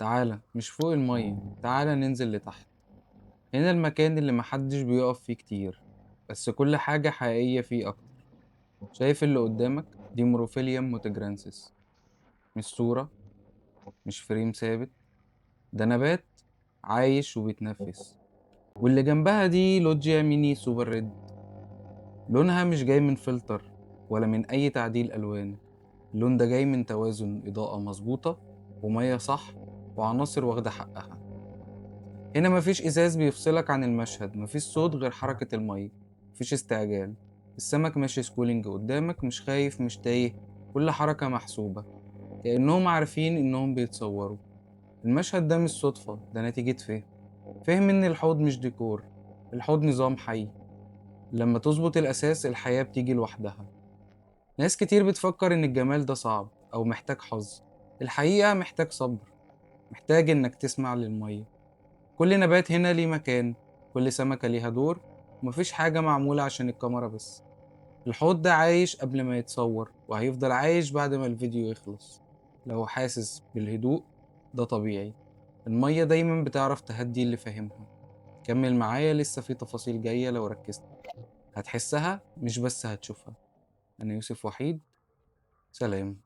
تعالى مش فوق المية، تعالى ننزل لتحت. هنا المكان اللي محدش بيقف فيه كتير، بس كل حاجة حقيقية فيه أكتر. شايف اللي قدامك؟ دي موروفيليوم موتجرانسيس. مش صورة، مش فريم ثابت، ده نبات عايش وبيتنفس. واللي جنبها دي لوجيا ميني سوبر ريد. لونها مش جاي من فلتر ولا من أي تعديل ألوان، اللون ده جاي من توازن إضاءة مظبوطة ومية صح وعناصر واخدة حقها. هنا مفيش إزاز بيفصلك عن المشهد، مفيش صوت غير حركة المية، مفيش استعجال. السمك ماشي سكولينج قدامك، مش خايف مش تايه، كل حركة محسوبة، كأنهم عارفين إنهم بيتصوروا. المشهد ده مش صدفة، ده نتيجة فهم إن الحوض مش ديكور، الحوض نظام حي. لما تظبط الأساس الحياة بتيجي لوحدها. ناس كتير بتفكر إن الجمال ده صعب أو محتاج حظ. الحقيقة محتاج صبر، محتاج إنك تسمع للمية. كل نبات هنا ليه مكان، كل سمكة ليها دور، ومفيش حاجة معمولة عشان الكاميرا بس. الحوض ده عايش قبل ما يتصور وهيفضل عايش بعد ما الفيديو يخلص. لو حاسس بالهدوء ده طبيعي، المية دايما بتعرف تهدي اللي فاهمها. كمل معايا، لسه في تفاصيل جاية لو ركزت هتحسها مش بس هتشوفها. أنا يوسف وحيد، سلام.